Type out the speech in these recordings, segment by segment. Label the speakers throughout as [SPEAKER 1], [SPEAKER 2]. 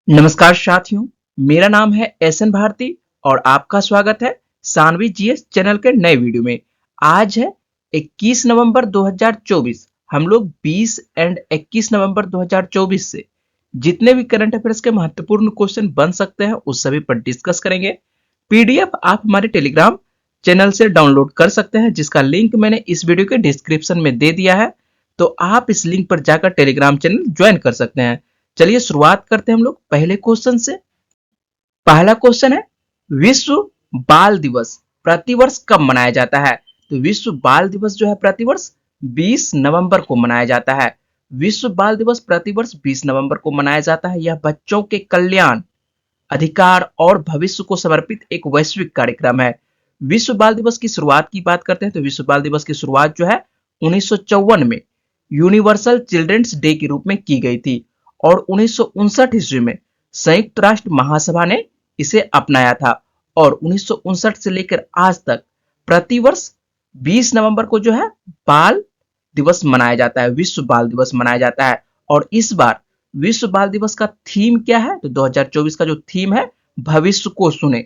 [SPEAKER 1] नमस्कार साथियों, मेरा नाम है एसएन भारती और आपका स्वागत है सानवी जीएस चैनल के नए वीडियो में। आज है 21 नवंबर 2024। हम लोग 20 एंड 21 नवंबर 2024 से जितने भी करंट अफेयर्स के महत्वपूर्ण क्वेश्चन बन सकते हैं उस सभी पर डिस्कस करेंगे। पीडीएफ आप हमारे टेलीग्राम चैनल से डाउनलोड कर सकते हैं, जिसका लिंक मैंने इस वीडियो के डिस्क्रिप्शन में दे दिया है, तो आप इस लिंक पर जाकर टेलीग्राम चैनल ज्वाइन कर सकते हैं। चलिए शुरुआत करते हैं हम लोग पहले क्वेश्चन से। पहला क्वेश्चन है, विश्व बाल दिवस प्रतिवर्ष कब मनाया जाता है? तो विश्व बाल दिवस जो है प्रतिवर्ष 20 नवंबर को मनाया जाता है। विश्व बाल दिवस प्रतिवर्ष 20 नवंबर को मनाया जाता है। यह बच्चों के कल्याण, अधिकार और भविष्य को समर्पित एक वैश्विक कार्यक्रम है। विश्व बाल दिवस की शुरुआत की बात करते हैं तो विश्व बाल दिवस की शुरुआत जो है 1954 में यूनिवर्सल चिल्ड्रंस डे के रूप में की गई थी और 1959 ईस्वी में संयुक्त राष्ट्र महासभा ने इसे अपनाया था और 1959 से लेकर आज तक प्रतिवर्ष 20 नवंबर को जो है बाल दिवस मनाया जाता है, विश्व बाल दिवस मनाया जाता है। और इस बार विश्व बाल दिवस का थीम क्या है? तो 2024 का जो थीम है, भविष्य को सुने।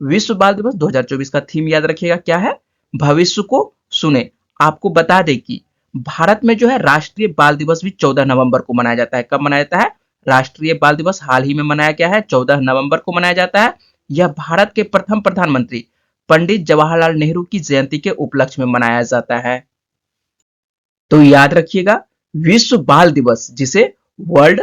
[SPEAKER 1] विश्व बाल दिवस 2024 का थीम याद रखिएगा, क्या है? भविष्य को सुने। आपको बता दें कि भारत में जो है राष्ट्रीय बाल दिवस भी 14 नवंबर को मनाया जाता है। कब मनाया जाता है? राष्ट्रीय बाल दिवस हाल ही में मनाया गया है, 14 नवंबर को मनाया जाता है। यह भारत के प्रथम प्रधानमंत्री पंडित जवाहरलाल नेहरू की जयंती के उपलक्ष्य में मनाया जाता है। तो याद रखिएगा, विश्व बाल दिवस जिसे वर्ल्ड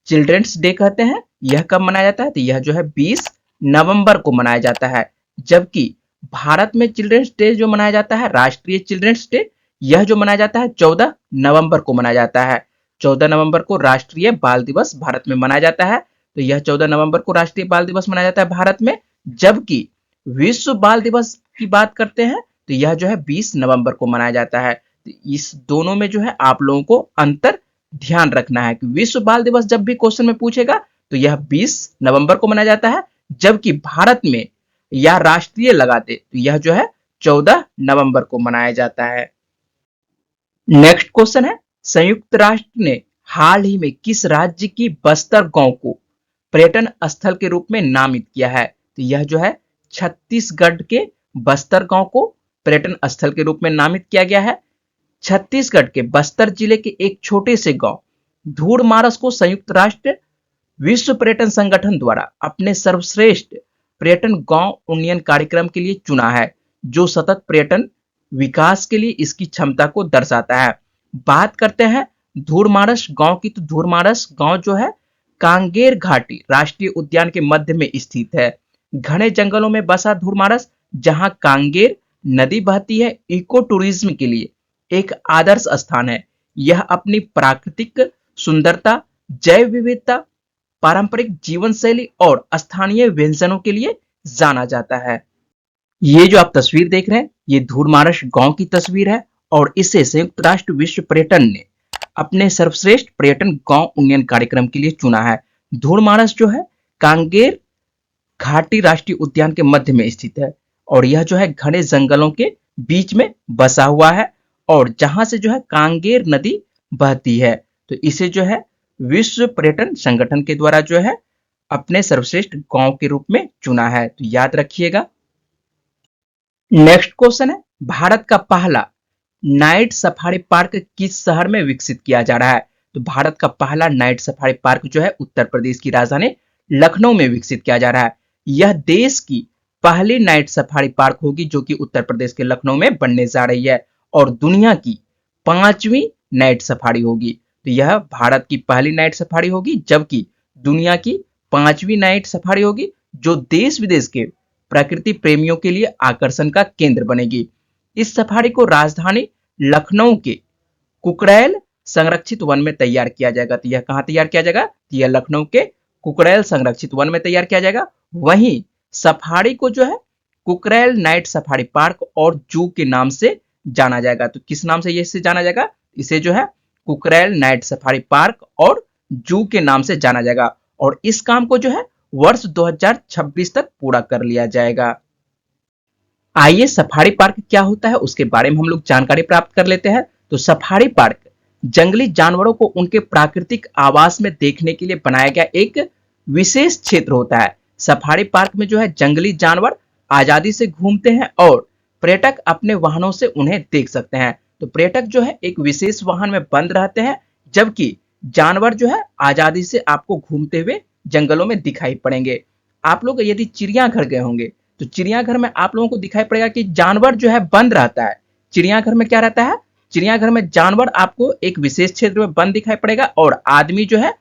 [SPEAKER 1] चिल्ड्रंस डे कहते हैं, यह कब मनाया जाता है? तो यह जो है 20 नवंबर को मनाया जाता है। जबकि भारत में चिल्ड्रंस डे जो मनाया जाता है, राष्ट्रीय चिल्ड्रंस डे, यह जो मनाया जाता है 14 नवंबर को मनाया जाता है। 14 नवंबर को राष्ट्रीय बाल दिवस भारत में मनाया जाता है। तो यह 14 नवंबर को राष्ट्रीय बाल दिवस मनाया जाता है भारत में। जबकि विश्व बाल दिवस की बात करते हैं तो यह जो है 20 नवंबर को मनाया जाता है। इस दोनों में जो है आप लोगों को अंतर ध्यान रखना है कि विश्व बाल दिवस जब भी क्वेश्चन में पूछेगा तो यह 20 नवंबर को मनाया जाता है, जबकि भारत में या राष्ट्रीय लगाते तो यह जो है 14 नवंबर को मनाया जाता है। नेक्स्ट क्वेश्चन है, संयुक्त राष्ट्र ने हाल ही में किस राज्य की बस्तर गांव को पर्यटन स्थल के रूप में नामित किया है? तो यह जो है छत्तीसगढ़ के बस्तर गांव को पर्यटन स्थल के रूप में नामित किया गया है। छत्तीसगढ़ के बस्तर जिले के एक छोटे से गांव धूड़मारस को संयुक्त राष्ट्र विश्व पर्यटन संगठन द्वारा अपने सर्वश्रेष्ठ पर्यटन गांव उन्नयन कार्यक्रम के लिए चुना है, जो सतत पर्यटन विकास के लिए इसकी क्षमता को दर्शाता है। बात करते हैं धूड़मारस गांव की, तो धूड़मारस गांव जो है कांगेर घाटी राष्ट्रीय उद्यान के मध्य में स्थित है। घने जंगलों में बसा धूड़मारस, जहां कांगेर नदी बहती है, इको टूरिज्म के लिए एक आदर्श स्थान है। यह अपनी प्राकृतिक सुंदरता, जैव विविधता, पारंपरिक जीवन शैली और स्थानीय व्यंजनों के लिए जाना जाता है। ये जो आप तस्वीर देख रहे हैं, ये धूड़मारस गांव की तस्वीर है और इसे संयुक्त राष्ट्र विश्व पर्यटन ने अपने सर्वश्रेष्ठ पर्यटन गांव उन्नयन कार्यक्रम के लिए चुना है। धूड़मारस जो है कांगेर घाटी राष्ट्रीय उद्यान के मध्य में स्थित है और यह जो है घने जंगलों के बीच में बसा हुआ है और जहां से जो है कांगेर नदी बहती है। तो इसे जो है विश्व पर्यटन संगठन के द्वारा जो है अपने सर्वश्रेष्ठ गांव के रूप में चुना है। तो याद रखिएगा। नेक्स्ट क्वेश्चन है, भारत का पहला नाइट सफारी पार्क किस शहर में विकसित किया जा रहा है? तो भारत का पहला नाइट सफारी पार्क जो है उत्तर प्रदेश की राजधानी लखनऊ में विकसित किया जा रहा है। यह देश की पहली नाइट सफारी पार्क होगी जो कि उत्तर प्रदेश के लखनऊ में बनने जा रही है और दुनिया की 5वीं नाइट सफारी होगी। तो यह भारत की पहली नाइट सफारी होगी, जबकि दुनिया की 5वीं नाइट सफारी होगी, जो देश विदेश के प्रकृति प्रेमियों के लिए आकर्षण का केंद्र बनेगी। इस सफारी को राजधानी लखनऊ के कुकरैल संरक्षित वन में तैयार किया जाएगा। तो यह कहां तैयार किया जाएगा? तो यह लखनऊ के कुकरैल संरक्षित वन में तैयार किया जाएगा। वहीं सफारी को जो है कुकरैल नाइट सफारी पार्क और जू के नाम से जाना जाएगा। तो किस नाम से इसे जाना जाएगा? इसे जो है कुकरैल नाइट सफारी पार्क और जू के नाम से जाना जाएगा और इस काम को जो है वर्ष 2026 तक पूरा कर लिया जाएगा। आइए सफारी पार्क क्या होता है उसके बारे में हम लोग जानकारी प्राप्त कर लेते हैं। तो सफारी पार्क जंगली जानवरों को उनके प्राकृतिक आवास में देखने के लिए बनाया गया एक विशेष क्षेत्र होता है। सफारी पार्क में जो है जंगली जानवर आजादी से घूमते हैं और पर्यटक अपने वाहनों से उन्हें देख सकते हैं। तो पर्यटक जो है एक विशेष वाहन में बंद रहते हैं, जबकि जानवर जो है आजादी से आपको घूमते हुए जंगलों में दिखाई पड़ेंगे। आप लोग यदि चिड़ियाघर गए होंगे तो चिड़ियाघर में आप लोगों को दिखाई पड़ेगा कि जानवर जो है बंद रहता है। चिड़ियाघर में क्या रहता है, चिड़ियाघर में जानवर आपको एक विशेष क्षेत्र में बंद दिखाई पड़ेगा और आदमी जो है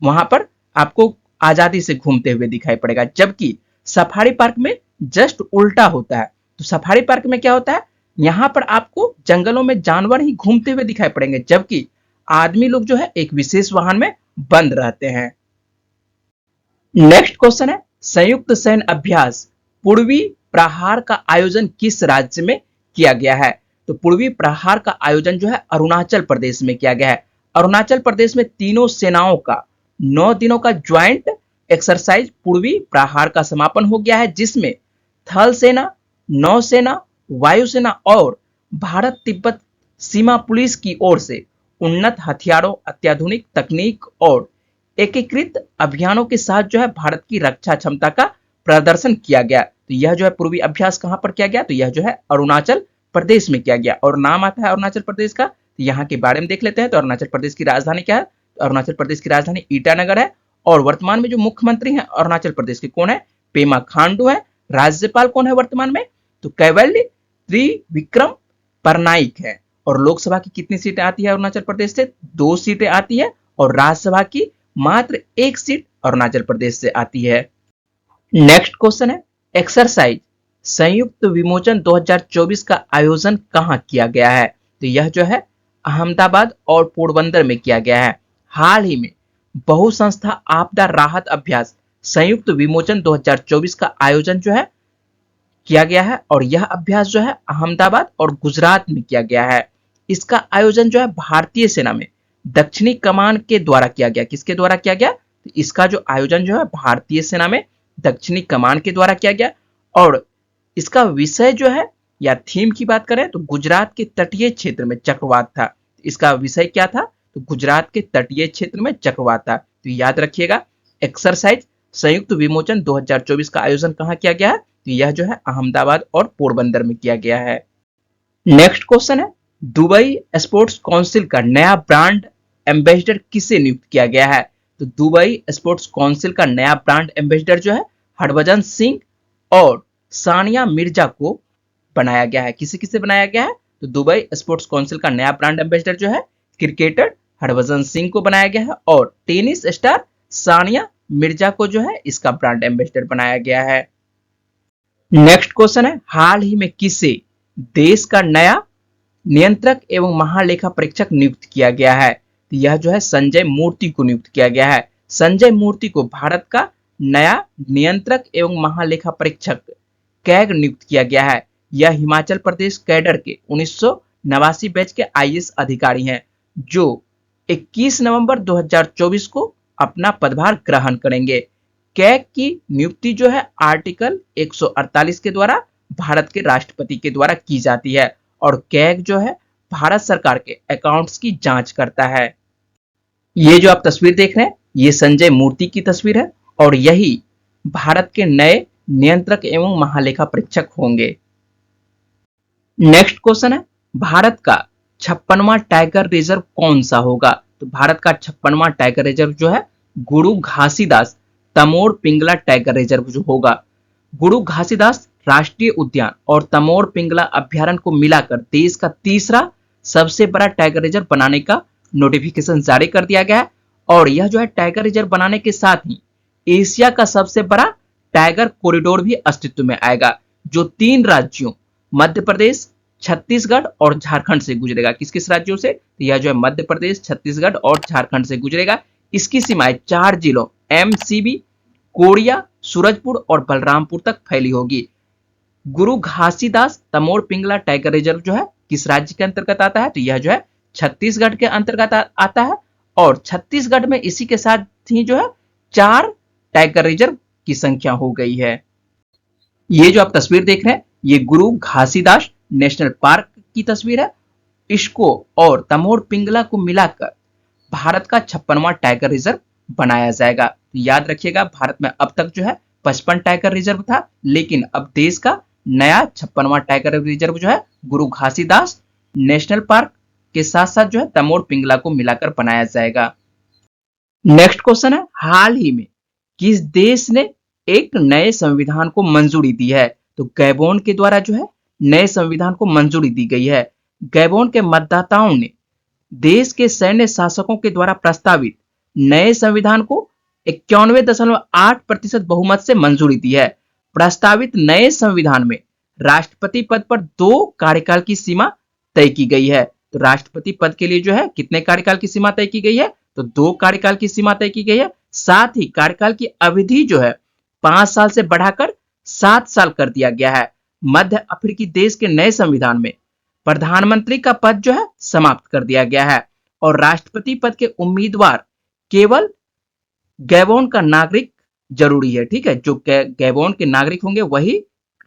[SPEAKER 1] वहां पर आपको आजादी से घूमते हुए दिखाई पड़ेगा। जबकि सफारी पार्क में जस्ट उल्टा होता है। तो सफारी पार्क में क्या होता है, यहां पर आपको जंगलों में जानवर ही घूमते हुए दिखाई पड़ेंगे, जबकि आदमी लोग जो है एक विशेष वाहन में बंद रहते हैं। नेक्स्ट क्वेश्चन है, संयुक्त सैन्य अभ्यास पूर्वी प्रहार का आयोजन किस राज्य में किया गया है? तो पूर्वी प्रहार का आयोजन जो है अरुणाचल प्रदेश में किया गया है। अरुणाचल प्रदेश में तीनों सेनाओं का 9 दिनों का ज्वाइंट एक्सरसाइज पूर्वी प्रहार का समापन हो गया है, जिसमें थल सेना, नौसेना, वायुसेना और भारत तिब्बत सीमा पुलिस की ओर से उन्नत हथियारों, अत्याधुनिक तकनीक और एकीकृत अभियानों के साथ जो है भारत की रक्षा क्षमता का प्रदर्शन किया गया। तो यह जो है पूर्वी अभ्यास कहां पर किया गया, तो यह जो है अरुणाचल प्रदेश में किया गया और नाम आता है अरुणाचल प्रदेश का। तो यहाँ के बारे में देख लेते हैं। तो अरुणाचल प्रदेश की राजधानी क्या है, तो अरुणाचल प्रदेश की राजधानी ईटानगर है और वर्तमान में जो मुख्यमंत्री हैं अरुणाचल प्रदेश के कौन है, पेमा खांडू है। राज्यपाल कौन है वर्तमान में, तो कैवल्य त्रिविक्रम परनाइक है। और लोकसभा की कितनी सीटें आती है अरुणाचल प्रदेश से, 2 सीटें आती है और राज्यसभा की मात्र 1 सीट अरुणाचल प्रदेश से आती है। नेक्स्ट क्वेश्चन है, एक्सरसाइज संयुक्त विमोचन 2024 का आयोजन कहां किया गया है? तो यह जो है अहमदाबाद और पोरबंदर में किया गया है। हाल ही में बहुसंस्था आपदा राहत अभ्यास संयुक्त विमोचन 2024 का आयोजन जो है किया गया है और यह अभ्यास जो है अहमदाबाद और गुजरात में किया गया है। इसका आयोजन जो है भारतीय सेना में दक्षिणी कमान के द्वारा किया गया। किसके द्वारा किया गया, तो इसका जो आयोजन जो है भारतीय सेना में दक्षिणी कमान के द्वारा किया गया और इसका विषय जो है या थीम की बात करें तो गुजरात के तटीय क्षेत्र में चक्रवात था। इसका विषय क्या था, तो गुजरात के तटीय क्षेत्र में चक्रवात था। तो याद रखिएगा, एक्सरसाइज संयुक्त विमोचन 2024 का आयोजन कहां किया गया है, तो यह जो है अहमदाबाद और पोरबंदर में किया गया है। नेक्स्ट क्वेश्चन है, दुबई स्पोर्ट्स काउंसिल का नया ब्रांड एम्बेसडर किसे नियुक्त किया गया है? तो दुबई स्पोर्ट्स काउंसिल का नया ब्रांड एम्बेसडर जो है हरभजन सिंह और सानिया मिर्जा को बनाया गया है। किसे किसे बनाया गया है, तो दुबई स्पोर्ट्स काउंसिल का नया ब्रांड एम्बेसडर जो है क्रिकेटर हरभजन सिंह को बनाया गया है और टेनिस स्टार सानिया मिर्जा को जो है इसका ब्रांड एम्बेसडर बनाया गया है। नेक्स्ट क्वेश्चन है, हाल ही में किसे देश का नया नियंत्रक एवं महालेखा परीक्षक नियुक्त किया गया है? तो यह जो है संजय मूर्ति को नियुक्त किया गया है। संजय मूर्ति को भारत का नया नियंत्रक एवं महालेखा परीक्षक कैग नियुक्त किया गया है। यह हिमाचल प्रदेश कैडर के 1989 बैच के आईएएस अधिकारी हैं जो 21 नवंबर 2024 को अपना पदभार ग्रहण करेंगे। कैग की नियुक्ति जो है आर्टिकल 148 के द्वारा भारत के राष्ट्रपति के द्वारा की जाती है और कैग जो है भारत सरकार के अकाउंट्स की जांच करता है। ये जो आप तस्वीर देख रहे हैं ये संजय मूर्ति की तस्वीर है और यही भारत के नए नियंत्रक एवं महालेखा परीक्षक होंगे। नेक्स्ट क्वेश्चन है, भारत का 56वां टाइगर रिजर्व कौन सा होगा? तो भारत का 56वां टाइगर रिजर्व जो है गुरु घासीदास तमोर पिंगला टाइगर रिजर्व जो होगा। गुरु घासीदास राष्ट्रीय उद्यान और तमोर पिंगला अभ्यारण्य को मिलाकर देश का तीसरा सबसे बड़ा टाइगर रिजर्व बनाने का नोटिफिकेशन जारी कर दिया गया है और यह जो है टाइगर रिजर्व बनाने के साथ ही एशिया का सबसे बड़ा टाइगर कॉरिडोर भी अस्तित्व में आएगा जो 3 राज्यों मध्य प्रदेश, छत्तीसगढ़ और झारखंड से गुजरेगा। किस किस राज्यों से? तो यह जो है मध्य प्रदेश, छत्तीसगढ़ और झारखंड से गुजरेगा। इसकी सीमाएं 4 जिलों एमसीबी, कोरिया, सूरजपुर और बलरामपुर तक फैली होगी। गुरु घासीदास तमोर पिंगला टाइगर रिजर्व जो है किस राज्य के अंतर्गत आता है? तो यह जो है छत्तीसगढ़ के अंतर्गत आता है और छत्तीसगढ़ में इसी के साथ ही जो है 4 टाइगर रिजर्व की संख्या हो गई है। ये जो आप तस्वीर देख रहे हैं ये गुरु घासीदास नेशनल पार्क की तस्वीर है। इसको और तमोर पिंगला को मिलाकर भारत का 56वां टाइगर रिजर्व बनाया जाएगा। तो याद रखिएगा, भारत में अब तक जो है 55 टाइगर रिजर्व था, लेकिन अब देश का नया 56वां टाइगर रिजर्व जो है गुरु घासीदास नेशनल पार्क के साथ साथ जो है तमोर पिंगला को मिलाकर बनाया जाएगा। नेक्स्ट क्वेश्चन है, हाल ही में किस देश ने एक नए संविधान को मंजूरी दी है? तो गैबोन के द्वारा जो है नए संविधान को मंजूरी दी गई है। गैबोन के मतदाताओं ने देश के सैन्य शासकों के द्वारा प्रस्तावित नए संविधान को 91.8% बहुमत से मंजूरी दी है। प्रस्तावित नए संविधान में राष्ट्रपति पद पर 2 कार्यकाल की सीमा तय की गई है। तो राष्ट्रपति पद के लिए जो है कितने कार्यकाल की सीमा तय की गई है? तो 2 कार्यकाल की सीमा तय की गई है। साथ ही कार्यकाल की अवधि जो है 5 साल से बढ़ाकर 7 साल कर दिया गया है। मध्य अफ्रीकी देश के नए संविधान में प्रधानमंत्री का पद जो है समाप्त कर दिया गया है और राष्ट्रपति पद के उम्मीदवार केवल गैबोन का नागरिक जरूरी है। ठीक है, जो गैबोन के नागरिक होंगे वही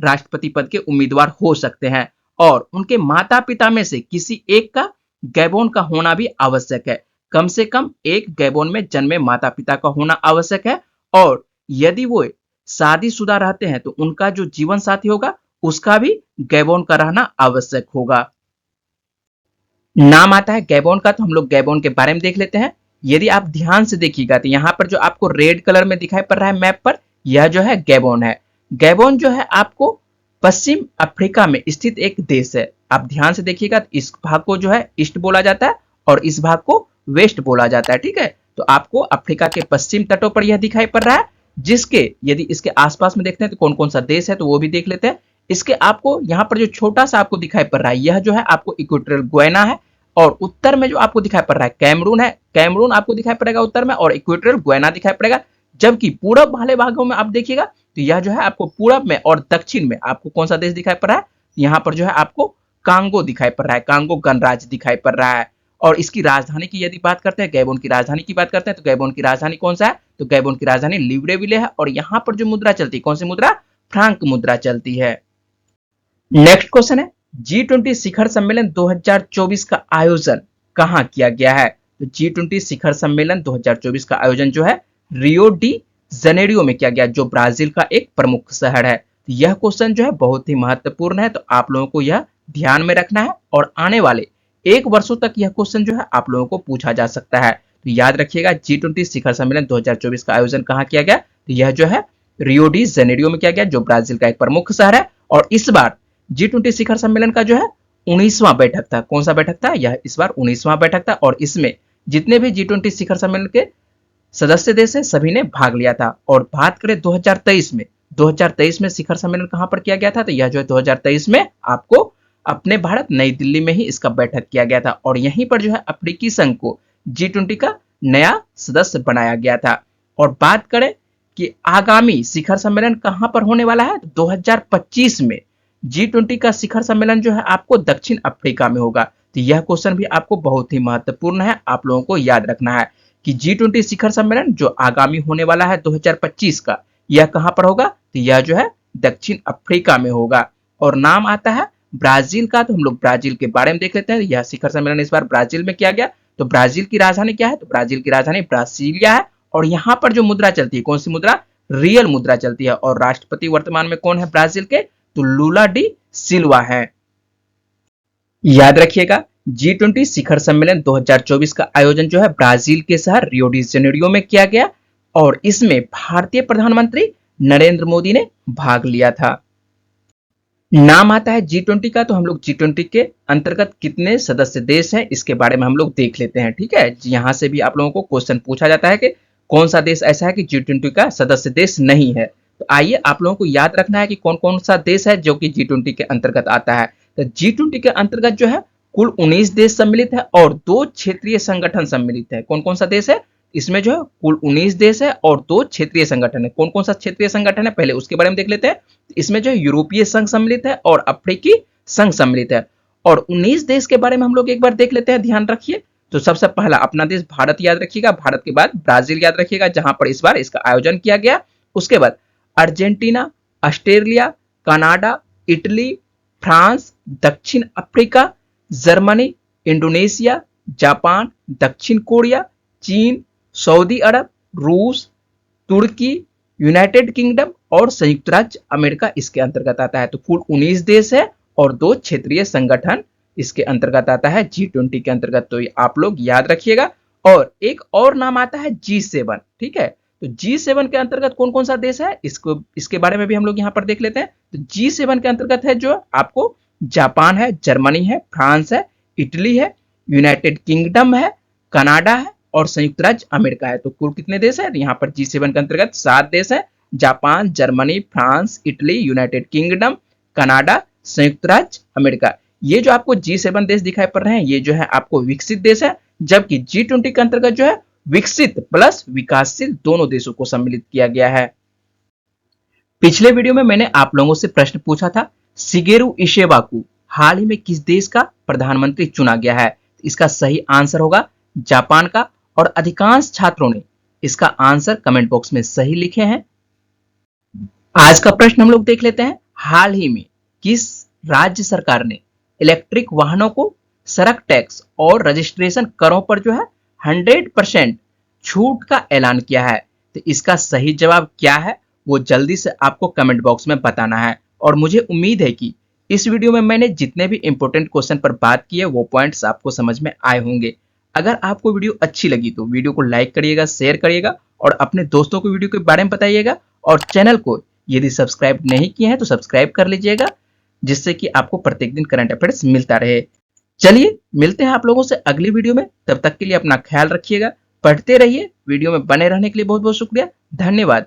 [SPEAKER 1] राष्ट्रपति पद के उम्मीदवार हो सकते हैं और उनके माता पिता में से किसी एक का गैबोन का होना भी आवश्यक है। कम से कम एक गैबोन में जन्मे माता पिता का होना आवश्यक है और यदि वो शादीशुदा रहते हैं तो उनका जो जीवन साथी होगा उसका भी गैबोन का रहना आवश्यक होगा। नाम आता है गैबोन का, तो हम लोग गैबोन के बारे में देख लेते हैं। यदि आप ध्यान से देखिएगा तो यहाँ पर जो आपको रेड कलर में दिखाई पड़ रहा है मैप पर, यह जो है गैबोन है। गैबोन जो है आपको पश्चिम अफ्रीका में स्थित एक देश है। आप ध्यान से देखिएगा तो इस भाग को जो है ईस्ट बोला जाता है और इस भाग को वेस्ट बोला जाता है। ठीक है, तो आपको अफ्रीका के पश्चिम तटों पर यह दिखाई पड़ रहा है, जिसके यदि इसके आसपास में देखते हैं तो कौन कौन सा देश है तो वो भी देख लेते हैं। इसके आपको यहाँ पर जो छोटा सा आपको दिखाई पड़ रहा है यह जो है आपको इक्वेटोरियल गुयाना है और उत्तर में जो आपको दिखाई पड़ रहा है कैमरून है। कैमरून आपको दिखाई पड़ेगा उत्तर में और इक्वेटोरियल गुयाना दिखाई पड़ेगा। जबकि पूरब वाले भागों में आप देखिएगा तो यह जो है आपको पूरब में और दक्षिण में आपको कौन सा देश दिखाई पड़ रहा है? यहाँ पर जो है आपको कांगो दिखाई पड़ रहा है, कांगो गणराज्य दिखाई पड़ रहा है। और इसकी राजधानी की यदि बात करते हैं, गैबोन की राजधानी की बात करते हैं तो गैबोन की राजधानी कौन सा है? तो गैबोन की राजधानी लिब्रेविले है और यहाँ पर जो मुद्रा चलती है कौन सी मुद्रा? फ्रांक मुद्रा चलती है। नेक्स्ट क्वेश्चन है, G20 शिखर सम्मेलन 2024 का आयोजन कहां किया गया है? तो G20 शिखर सम्मेलन 2024 का आयोजन जो है रियो डी जनेरियो में किया गया, जो ब्राजील का एक प्रमुख शहर है। तो यह क्वेश्चन जो है बहुत ही महत्वपूर्ण है, तो आप लोगों को यह ध्यान में रखना है और आने वाले 1 वर्षों तक यह क्वेश्चन जो है आप लोगों को पूछा जा सकता है। तो याद रखिएगा, G20 शिखर सम्मेलन 2024 का आयोजन कहां किया गया? तो यह जो है रियो डी जनेरियो में किया गया, जो ब्राजील का एक प्रमुख शहर है। और इस बार G20 शिखर सम्मेलन का जो है 19वां बैठक था। कौन सा बैठक था? यह इस बार 19वां बैठक था और इसमें जितने भी G20 शिखर सम्मेलन के सदस्य देश है सभी ने भाग लिया था। और बात करें 2023 में शिखर सम्मेलन कहां पर किया गया था? तो यह जो है 2023 में आपको अपने भारत नई दिल्ली में ही इसका बैठक किया गया था और यहीं पर जो है अफ्रीकी संघ को G20 का नया सदस्य बनाया गया था। और बात करें कि आगामी शिखर सम्मेलन कहां पर होने वाला है? 2025 में G20 का शिखर सम्मेलन जो है आपको दक्षिण अफ्रीका में होगा। तो यह क्वेश्चन भी आपको बहुत ही महत्वपूर्ण है, आप लोगों को याद रखना है कि G20 शिखर सम्मेलन जो आगामी होने वाला है 2025 का, यह कहां पर होगा? तो यह जो है दक्षिण अफ्रीका में होगा। और नाम आता है ब्राजील का, तो हम लोग ब्राजील के बारे में देख लेते हैं। यह शिखर सम्मेलन इस बार ब्राजील में किया गया। तो ब्राजील की राजधानी क्या है? तो ब्राजील की राजधानी ब्रासीलिया है और यहाँ पर जो मुद्रा चलती है कौन सी मुद्रा? रियल मुद्रा चलती है। और राष्ट्रपति वर्तमान में कौन है ब्राजील के? तो लूला डी सिल्वा है। याद रखिएगा, G20 शिखर सम्मेलन 2024 का आयोजन जो है ब्राजील के शहर रियो डी जेनेरियो में किया गया और इसमें भारतीय प्रधानमंत्री नरेंद्र मोदी ने भाग लिया था। नाम आता है G20 का, तो हम लोग G20 के अंतर्गत कितने सदस्य देश हैं इसके बारे में हम लोग देख लेते हैं। ठीक है, यहां से भी आप लोगों को क्वेश्चन पूछा जाता है कि कौन सा देश ऐसा है कि G20 का सदस्य देश नहीं है। तो आइए आप लोगों को याद रखना है कि कौन कौन सा देश है जो कि G20 के अंतर्गत आता है। तो G20 के अंतर्गत जो है कुल 19 देश सम्मिलित है और 2 क्षेत्रीय संगठन सम्मिलित है। कौन कौन सा देश है? इसमें जो है कुल 19 देश है और 2 क्षेत्रीय संगठन है। कौन कौन सा क्षेत्रीय संगठन है पहले उसके बारे में देख लेते हैं। इसमें जो है यूरोपीय संघ सम्मिलित है और अफ्रीकी संघ सम्मिलित है। और 19 देश के बारे में हम लोग एक बार देख लेते हैं, ध्यान रखिए। तो सबसे पहला अपना देश भारत याद रखिएगा, भारत के बाद ब्राजील याद रखिएगा जहां पर इस बार इसका आयोजन किया गया। उसके बाद Argentina, Australia, Canada, Italy, France, दक्षिण अफ्रीका, जर्मनी, इंडोनेशिया, जापान, दक्षिण कोरिया, चीन, सऊदी अरब, रूस, तुर्की, यूनाइटेड किंगडम और संयुक्त राज्य अमेरिका इसके अंतर्गत आता है। तो कुल 19 देश है और 2 क्षेत्रीय संगठन इसके अंतर्गत आता है G20 के अंतर्गत। तो आप लोग याद रखिएगा। और एक और नाम आता है G7, ठीक है। तो G7 के अंतर्गत कौन कौन सा देश है इसके बारे में भी हम लोग यहाँ पर देख लेते हैं। तो G7 के अंतर्गत है जो आपको जापान है, जर्मनी है, फ्रांस है, इटली है, यूनाइटेड किंगडम है, कनाडा है और संयुक्त राज्य अमेरिका है। तो कुल कितने देश है यहाँ पर G7 के अंतर्गत? 7 देश है। Japan, Germany, France, Italy, United kingdom, Canada, संयुक्त राज्य अमेरिका। ये जो आपको G7 देश दिखाई पड़ रहे हैं ये जो है आपको विकसित देश है, जबकि G20 के अंतर्गत जो है विकसित प्लस विकासशील दोनों देशों को सम्मिलित किया गया है। पिछले वीडियो में मैंने आप लोगों से प्रश्न पूछा था, शिगेरू इशेबा को हाल ही में किस देश का प्रधानमंत्री चुना गया है? इसका सही आंसर होगा जापान का। और अधिकांश छात्रों ने इसका आंसर कमेंट बॉक्स में सही लिखे हैं। आज का प्रश्न हम लोग देख लेते हैं। हाल ही में किस राज्य सरकार ने इलेक्ट्रिक वाहनों को सड़क टैक्स और रजिस्ट्रेशन करों पर जो है 100% छूट का ऐलान किया है? तो इसका सही जवाब क्या है वो जल्दी से आपको कमेंट बॉक्स में बताना है। और मुझे उम्मीद है कि इस वीडियो में मैंने जितने भी इंपॉर्टेंट क्वेश्चन पर बात की है वो पॉइंट्स आपको समझ में आए होंगे। अगर आपको वीडियो अच्छी लगी तो वीडियो को लाइक करिएगा, शेयर करिएगा और अपने दोस्तों को वीडियो के बारे में बताइएगा। और चैनल को यदि सब्सक्राइब नहीं किए हैं तो सब्सक्राइब कर लीजिएगा, जिससे कि आपको प्रत्येक दिन करंट अफेयर्स मिलता रहे। चलिए मिलते हैं आप लोगों से अगली वीडियो में। तब तक के लिए अपना ख्याल रखिएगा, पढ़ते रहिए। वीडियो में बने रहने के लिए बहुत बहुत शुक्रिया, धन्यवाद।